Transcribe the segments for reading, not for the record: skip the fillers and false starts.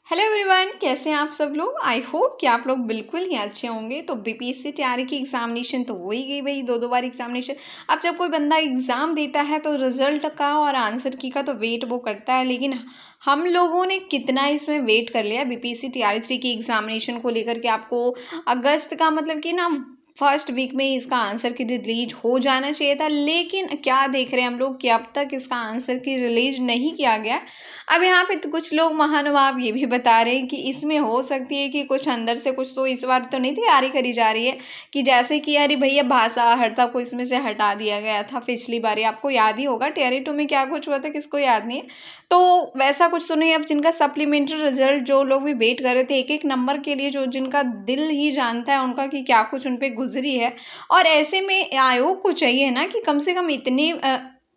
Hello everyone, कैसे हैं आप सब लोग। आई होप कि आप लोग बिल्कुल ही अच्छे होंगे। तो बीपीएससी टीआरई की एग्जामिनेशन तो हो ही गई भाई, दो बार एग्जामिनेशन। अब जब कोई बंदा एग्ज़ाम देता है तो रिजल्ट का और आंसर की का तो वेट वो करता है, लेकिन हम लोगों ने कितना इसमें वेट कर लिया बीपीएससी टीआरई 3 की एग्जामिनेशन को लेकर के। आपको अगस्त का मतलब कि ना फर्स्ट वीक में इसका आंसर की रिलीज हो जाना चाहिए था, लेकिन क्या देख रहे हैं हम लोग कि अब तक इसका आंसर की रिलीज नहीं किया गया। अब यहाँ पे तो कुछ लोग महानुभाव ये भी बता रहे हैं कि इसमें हो सकती है कि कुछ अंदर से कुछ तो इस बार तो नहीं तैयारी करी जा रही है कि जैसे कि अरे भैया भाषा हरता को इसमें से हटा दिया गया था पिछली बार, आपको याद ही होगा टीआरई 2 में क्या कुछ हुआ था, किसको याद नहीं है। तो वैसा कुछ तो नहीं। अब जिनका सप्लीमेंट्री रिजल्ट, जो लोग भी वेट कर रहे थे एक एक नंबर के लिए, जो जिनका दिल ही जानता है उनका कि क्या कुछ उन पर गुजरी है। और ऐसे में आयोग को चाहिए ना कि कम से कम इतने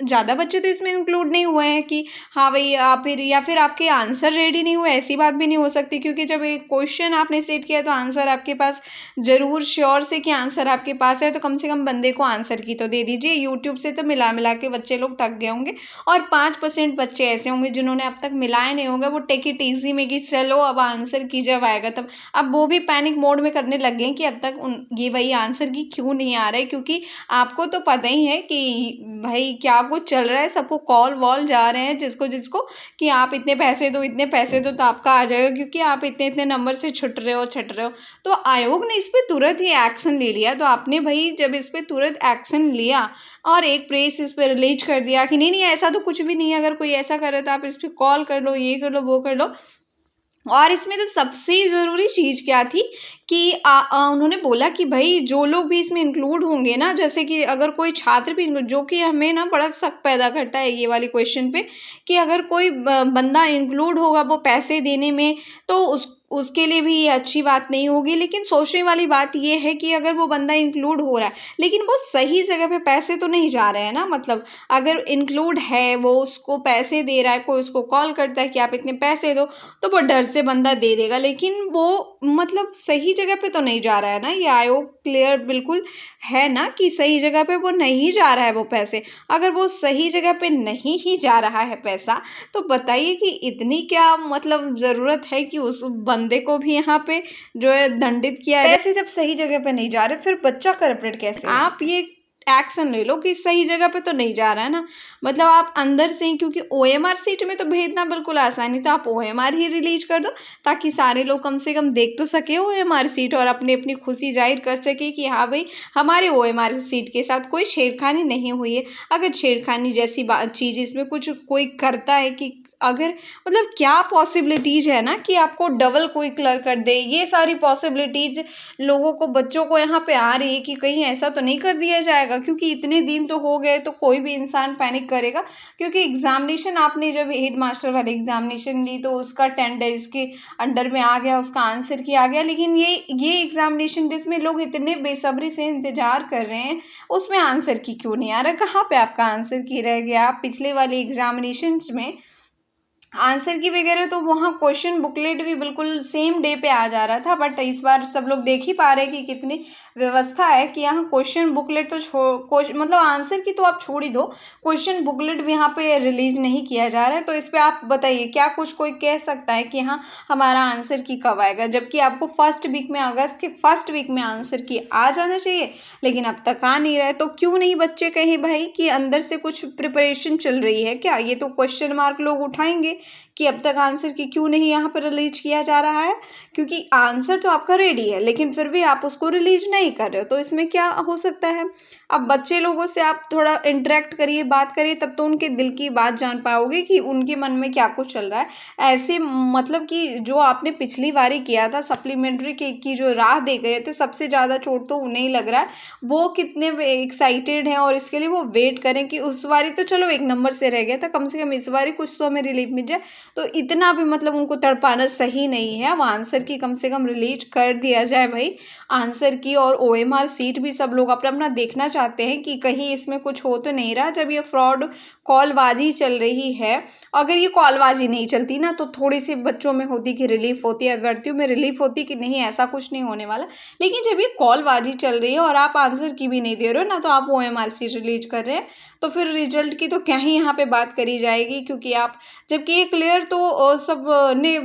ज़्यादा बच्चे तो इसमें इंक्लूड नहीं हुए हैं कि हाँ भाई आप फिर या फिर आपके आंसर रेडी नहीं हुए, ऐसी बात भी नहीं हो सकती। क्योंकि जब एक क्वेश्चन आपने सेट किया तो आंसर आपके पास ज़रूर श्योर से कि आंसर आपके पास है, तो कम से कम बंदे को आंसर की तो दे दीजिए। यूट्यूब से तो मिला मिला के बच्चे लोग थक गए होंगे, और 5% बच्चे ऐसे होंगे जिन्होंने अब तक मिलाए नहीं होंगे। वो टेक इट ईजी में कि चलो अब आंसर की जब आएगा तब, अब वो भी पैनिक मोड में करने लग गए हैं कि अब तक ये भाई आंसर की क्यों नहीं आ रहा है। क्योंकि आपको तो पता ही है कि भाई क्या कुछ चल रहा है, सबको कॉल वॉल जा रहे हैं जिसको जिसको कि आप इतने पैसे दो इतने पैसे दो तो आपका आ जाएगा, क्योंकि आप इतने इतने नंबर से छुट रहे हो। तो आयोग ने इस पर तुरंत ही एक्शन ले लिया। तो आपने भाई जब इस पर तुरंत एक्शन लिया और एक प्रेस इस पर रिलीज कर दिया कि नहीं नहीं ऐसा तो कुछ भी नहीं है, अगर कोई ऐसा करे तो आप इस पर कॉल कर लो, ये कर लो, वो कर लो। और इसमें तो सबसे ज़रूरी चीज़ क्या थी कि उन्होंने बोला कि भाई जो लोग भी इसमें इंक्लूड होंगे ना, जैसे कि अगर कोई छात्र भी, जो कि हमें ना बड़ा शक पैदा करता है ये वाले क्वेश्चन पे, कि अगर कोई बंदा इंक्लूड होगा वो पैसे देने में, तो उसके लिए भी ये अच्छी बात नहीं होगी। लेकिन सोचने वाली बात ये है कि अगर वो बंदा इंक्लूड हो रहा है लेकिन वो सही जगह पे पैसे तो नहीं जा रहे हैं ना। मतलब अगर इंक्लूड है, वो उसको पैसे दे रहा है, कोई उसको कॉल करता है कि आप इतने पैसे दो, तो वो डर से बंदा दे देगा, लेकिन वो मतलब सही जगह पे तो नहीं जा रहा है ना। ये आयोग क्लियर बिल्कुल है ना कि सही जगह पे वो नहीं जा रहा है वो पैसे। अगर वो सही जगह पे नहीं ही जा रहा है पैसा, तो बताइए कि इतनी क्या मतलब ज़रूरत है कि उस बंदे को भी यहाँ पे जो है दंडित किया जाए। पैसे जब सही जगह पे नहीं जा रहे फिर बच्चा करप्टेड कैसे है? आप ये एक्शन ले लो कि सही जगह पे तो नहीं जा रहा है ना। मतलब आप अंदर से ही, क्योंकि ओएमआर सीट में तो भेजना बिल्कुल आसानी था, आप ओएमआर ही रिलीज कर दो ताकि सारे लोग कम से कम देख तो सके ओएमआर सीट और अपनी अपनी खुशी जाहिर कर सके कि हाँ भाई हमारे ओएमआर सीट के साथ कोई छेड़खानी नहीं हुई है। अगर छेड़खानी जैसी बात चीज़ इसमें कुछ कोई करता है कि अगर मतलब क्या पॉसिबिलिटीज़ है ना कि आपको डबल कोई क्लियर कर दे, ये सारी पॉसिबिलिटीज़ लोगों को, बच्चों को यहाँ पे आ रही है कि कहीं ऐसा तो नहीं कर दिया जाएगा। क्योंकि इतने दिन तो हो गए तो कोई भी इंसान पैनिक करेगा। क्योंकि एग्जामिनेशन आपने जब हेड मास्टर वाली एग्जामिनेशन ली तो उसका 10 डेज के अंडर में आ गया, उसका आंसर की आ गया। लेकिन ये एग्जामिनेशन जिसमें लोग इतने बेसब्री से इंतजार कर रहे हैं, उसमें आंसर की क्यों नहीं आ रहा? कहाँ पे आपका आंसर की रह गया? आप पिछले वाले एग्जामिनेशन में आंसर की वगैरह तो वहाँ क्वेश्चन बुकलेट भी बिल्कुल सेम डे पे आ जा रहा था, बट इस बार सब लोग देख ही पा रहे हैं कि कितनी व्यवस्था है कि यहाँ क्वेश्चन बुकलेट तो मतलब आंसर की तो आप छोड़ ही दो, क्वेश्चन बुकलेट भी यहाँ पे रिलीज नहीं किया जा रहा है। तो इस पर आप बताइए क्या कुछ कोई कह सकता है कि हाँ हमारा आंसर की कब आएगा? जबकि आपको फर्स्ट वीक में, अगस्त के फर्स्ट वीक में आंसर की आ जाना चाहिए, लेकिन अब तक आ नहीं रहा है। तो क्यों नहीं बच्चे कहें भाई कि अंदर से कुछ प्रिपरेशन चल रही है क्या? ये तो क्वेश्चन मार्क लोग उठाएंगे कि अब तक आंसर की क्यों नहीं यहाँ पर रिलीज किया जा रहा है। क्योंकि आंसर तो आपका रेडी है लेकिन फिर भी आप उसको रिलीज नहीं कर रहे हो, तो इसमें क्या हो सकता है? अब बच्चे लोगों से आप थोड़ा इंटरेक्ट करिए, बात करिए, तब तो उनके दिल की बात जान पाओगे कि उनके मन में क्या कुछ चल रहा है। ऐसे मतलब कि जो आपने पिछली बारी किया था सप्लीमेंट्री की जो राह देख रहे थे, सबसे ज़्यादा चोट तो उन्हें ही लग रहा है। वो कितने एक्साइटेड हैं और इसके लिए वो वेट करें कि उस बारी तो चलो एक नंबर से रह गया था, कम से कम इस बारी कुछ तो हमें रिलीफ मिल जाए। तो इतना भी मतलब उनको तड़पाना सही नहीं है। अब आंसर की कम से कम रिलीज कर दिया जाए भाई। आंसर की और ओएमआर सीट भी सब लोग अपना अपना देखना चाहते हैं कि कहीं इसमें कुछ हो तो नहीं रहा। जब ये फ्रॉड कॉलबाजी चल रही है, अगर ये कॉलबाजी नहीं चलती ना तो थोड़ी सी बच्चों में होती कि रिलीफ होती है, अभ्यर्थियों में रिलीफ होती कि नहीं ऐसा कुछ नहीं होने वाला। लेकिन जब ये कॉलबाजी चल रही है और आप आंसर की भी नहीं दे रहे हो ना, तो आप ओएमआर सीट रिलीज कर रहे हैं, तो फिर रिजल्ट की तो क्या ही यहाँ पे बात करी जाएगी, क्योंकि आप जबकि ये क्लियर तो सब ने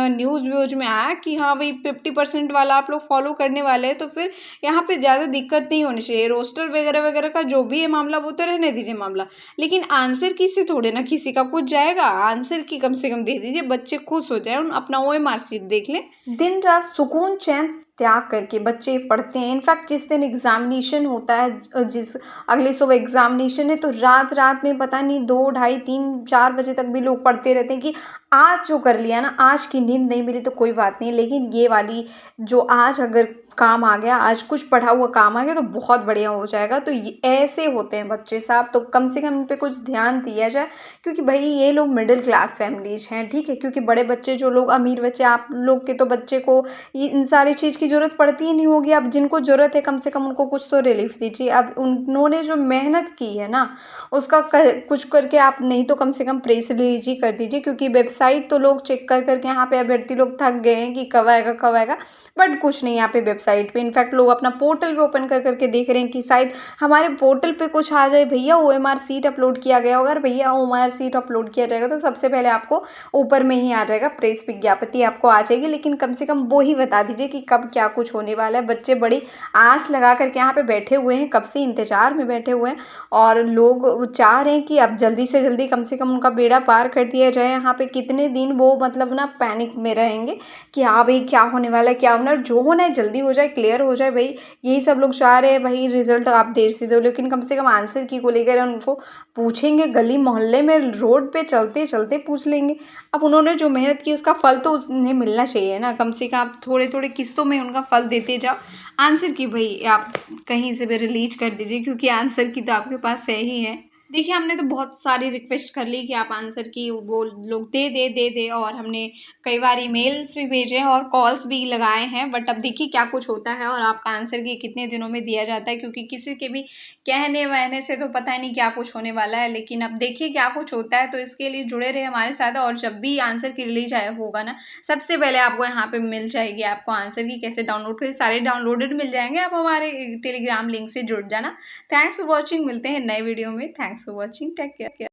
न्यूज़ व्यूज में आया कि हाँ भाई 50% वाला आप लोग फॉलो करने वाले हैं, तो फिर यहाँ पे ज़्यादा दिक्कत नहीं होनी चाहिए। रोस्टर वगैरह वगैरह का जो भी है मामला वो तो रहने दीजिए मामला, लेकिन आंसर की से थोड़े ना किसी का कुछ जाएगा। आंसर की कम से कम दे दीजिए, बच्चे खुश हो जाए, अपना OMR शीट देख लें। दिन रात सुकून चैन त्याग करके बच्चे पढ़ते हैं। इनफैक्ट जिस दिन एग्जामिनेशन होता है, जिस अगले सुबह एग्जामिनेशन है, तो रात रात में पता नहीं 2 ढाई 3 4 बजे तक भी लोग पढ़ते रहते हैं कि आज जो कर लिया ना, आज की नींद नहीं मिली तो कोई बात नहीं, लेकिन ये वाली जो आज अगर काम आ गया, आज कुछ पढ़ा हुआ काम आ गया तो बहुत बढ़िया हो जाएगा। तो ये ऐसे होते हैं बच्चे साहब, तो कम से कम इन पे कुछ ध्यान दिया जाए, क्योंकि भाई ये लोग मिडिल क्लास फैमिलीज हैं, ठीक है। क्योंकि बड़े बच्चे जो लोग अमीर बच्चे, आप लोग के तो बच्चे को इन सारी चीज़ की ज़रूरत पड़ती ही नहीं होगी। अब जिनको ज़रूरत है कम से कम उनको कुछ तो रिलीफ दीजिए। अब उन्होंने जो मेहनत की है ना, उसका कुछ करके आप नहीं तो कम से कम प्रेस रिलीज ही कर दीजिए, क्योंकि वेबसाइट तो लोग चेक कर करके यहाँ पे अभ्यर्थी लोग थक गए हैं कि कब आएगा कब आएगा, बट कुछ नहीं यहाँ पे वेबसाइट पे। इनफैक्ट लोग अपना पोर्टल पे ओपन कर करके देख रहे हैं कि शायद हमारे पोर्टल पे कुछ आ जाए, भैया OMR शीट अपलोड किया गया होगा। भैया OMR शीट अपलोड किया जाएगा तो सबसे पहले आपको ऊपर में ही आ जाएगा, प्रेस विज्ञापति आपको आ जाएगी, लेकिन कम से कम वो ही बता दीजिए कि कब क्या कुछ होने वाला है। बच्चे बड़ी आस लगा करके यहाँ पे बैठे हुए हैं, कब से इंतजार में बैठे हुए हैं, और लोग चाह रहे हैं कि अब जल्दी से जल्दी कम से कम उनका बेड़ा पार कर दिया जाए। यहाँ पे कितने दिन वो मतलब ना पैनिक में रहेंगे कि हाँ भाई क्या होने वाला है, क्या होना है, जो होना है जल्दी हो जाए, क्लियर हो जाए। भाई यही सब लोग चाह रहे हैं, भाई रिजल्ट आप देर से दो, लेकिन कम से कम आंसर की को लेकर उनको पूछेंगे, गली मोहल्ले में रोड पे चलते चलते पूछ लेंगे। अब उन्होंने जो मेहनत की उसका फल तो उन्हें मिलना चाहिए ना, कम से कम आप थोड़े थोड़े किस्तों में उनका फल देते जाओ। आंसर की भाई आप कहीं से भी रिलीज कर दीजिए, क्योंकि आंसर की तो आपके पास है ही है। देखिए हमने तो बहुत सारी रिक्वेस्ट कर ली कि आप आंसर की वो लोग दे, और हमने कई बार ईमेल्स भी भेजे हैं और कॉल्स भी लगाए हैं, बट अब देखिए क्या कुछ होता है और आपका आंसर की कितने दिनों में दिया जाता है, क्योंकि किसी के भी कहने वहने से तो पता ही नहीं क्या कुछ होने वाला है। लेकिन अब देखिए क्या कुछ होता है, तो इसके लिए जुड़े रहे हमारे साथ, और जब भी आंसर की रिलीज आया होगा ना, सबसे पहले आपको यहाँ पे मिल जाएगी आपको आंसर की कैसे डाउनलोड करें, सारे डाउनलोडेड मिल जाएंगे। आप हमारे टेलीग्राम लिंक से जुड़ जाना। थैंक्स फॉर वॉचिंग, मिलते हैं नए वीडियो में। Thanks for watching, take care.